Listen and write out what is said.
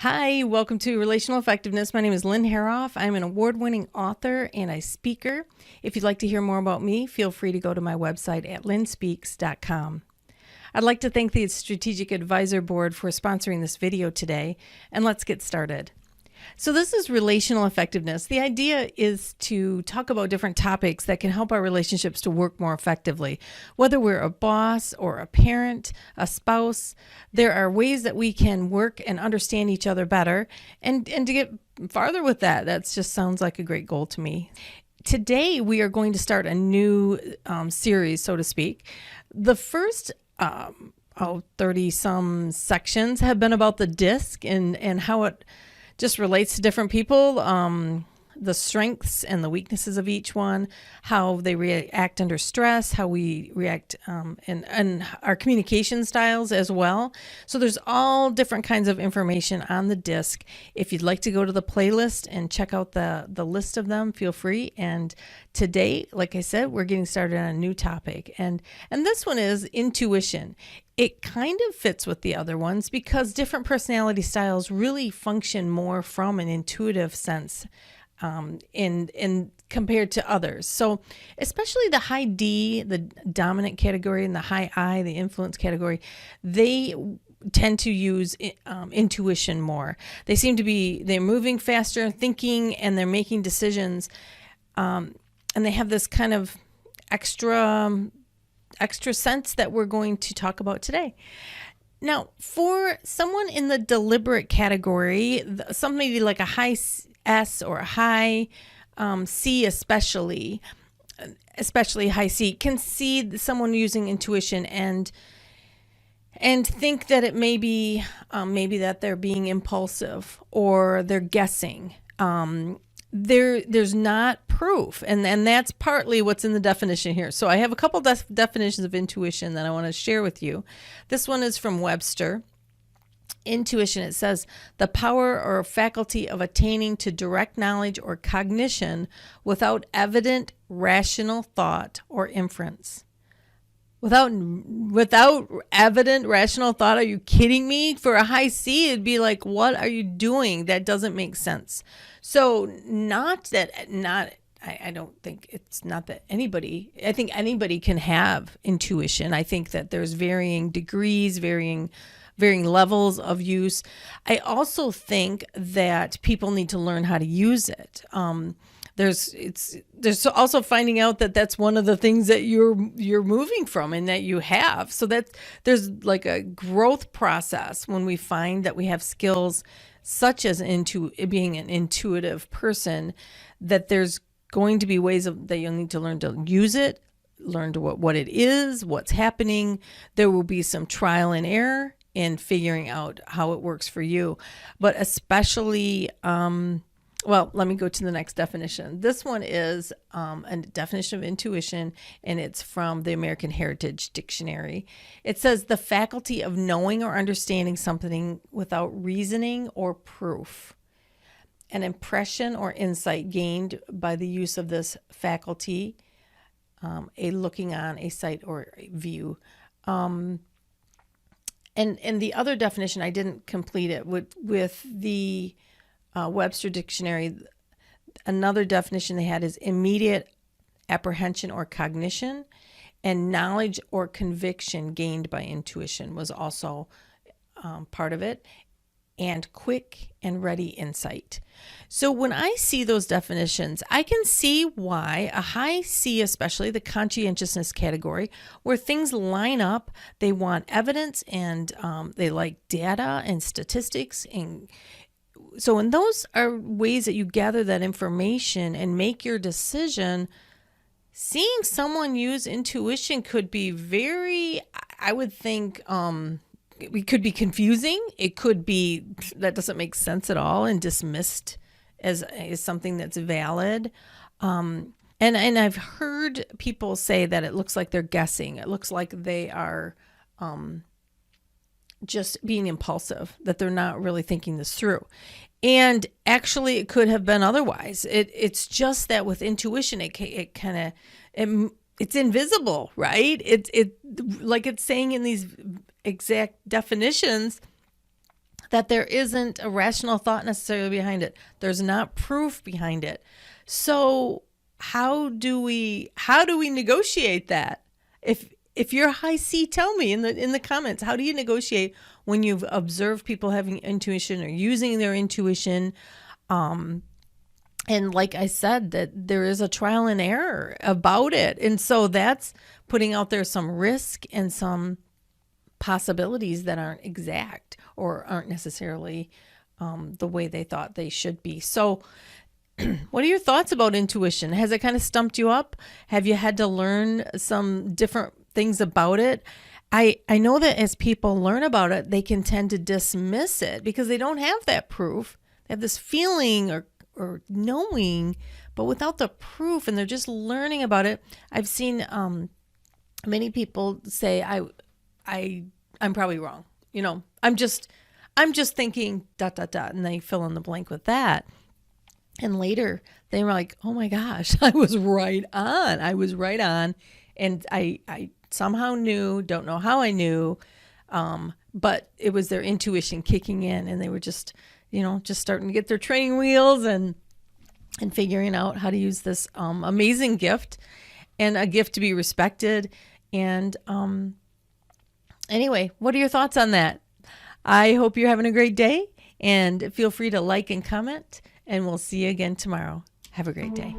Hi, welcome to Relational Effectiveness. My name is Lynn Hoerauf. I'm an award-winning author and a speaker. If you'd like to hear more about me, feel free to go to my website at lynnspeaks.com. I'd like to thank the Strategic Advisor Board for sponsoring this video today, and let's get started. So this is relational effectiveness. The idea is to talk about different topics that can help our relationships to work more effectively. Whether we're a boss or a parent, a spouse, there are ways that we can work and understand each other better. And to get farther with that, that just sounds like a great goal to me. Today, we are going to start a new series, so to speak. The first 30-some sections have been about the DISC and how it just relates to different people, the strengths and the weaknesses of each one, how they react under stress, how we react, and our communication styles as well. So there's all different kinds of information on the disc. If you'd like to go to the playlist and check out the list of them, feel free. And today, like I said, we're getting started on a new topic. And this one is intuition. It kind of fits with the other ones because different personality styles really function more from an intuitive sense in compared to others. So especially the high D, the dominant category, and the high I, the influence category, they tend to use intuition more. They seem to be, they're moving faster, thinking, and they're making decisions. And they have this kind of extra sense that we're going to talk about today. Now, for someone in the deliberate category, somebody like a high S or a high C, especially high C, can see someone using intuition and think that it may be maybe that they're being impulsive or they're guessing. There's not proof, and that's partly what's in the definition here. So I have a couple definitions of intuition that I want to share with you. This one is from Webster. Intuition, it says, the power or faculty of attaining to direct knowledge or cognition without evident rational thought or inference. Without evident rational thought, are you kidding me? For a high C, it'd be like, what are you doing? That doesn't make sense. So I don't think it's not that I think anybody can have intuition. I think that there's varying degrees, varying levels of use. I also think that people need to learn how to use it. There's also finding out that that's one of the things that you're moving from and that you have. So there's like a growth process when we find that we have skills such as being an intuitive person, that there's going to be ways that you'll need to learn to use it, learn to what it is, what's happening. There will be some trial and error in figuring out how it works for you, but especially, well, let me go to the next definition. This one is a definition of intuition, and it's from the American Heritage Dictionary. It says the faculty of knowing or understanding something without reasoning or proof. An impression or insight gained by the use of this faculty, a looking on, a sight, or a view. And the other definition, I didn't complete it with the Webster Dictionary. Another definition they had is immediate apprehension or cognition, and knowledge or conviction gained by intuition was also part of it, and quick and ready insight. So when I see those definitions, I can see why a high C, especially the conscientiousness category, where things line up, they want evidence and they like data and statistics. And so when those are ways that you gather that information and make your decision, seeing someone use intuition could be very, I would think, it could be confusing. It could be that doesn't make sense at all and dismissed as something that's valid. And I've heard people say that it looks like they're guessing. It looks like they are just being impulsive, that they're not really thinking this through. And actually, it could have been otherwise. It's just that with intuition, it's invisible, right? It like it's saying in these exact definitions that there isn't a rational thought necessarily behind it. There's not proof behind it. So how do we negotiate that? If you're high C, tell me in the comments, how do you negotiate when you've observed people having intuition or using their intuition? And like I said, that there is a trial and error about it. And so that's putting out there some risk and some possibilities that aren't exact or aren't necessarily the way they thought they should be. So what are your thoughts about intuition? Has it kind of stumped you up? Have you had to learn some different things about it? I know that as people learn about it, they can tend to dismiss it because they don't have that proof. They have this feeling or knowing, but without the proof, and they're just learning about it. I've seen many people say, I'm probably wrong. I'm just thinking ... and they fill in the blank with that. And later they were like, oh my gosh, I was right on. And I somehow knew, don't know how I knew, but it was their intuition kicking in, and they were just starting to get their training wheels and figuring out how to use this amazing gift, and a gift to be respected. And anyway, what are your thoughts on that? I hope you're having a great day, and feel free to like and comment, and we'll see you again tomorrow. Have a great day.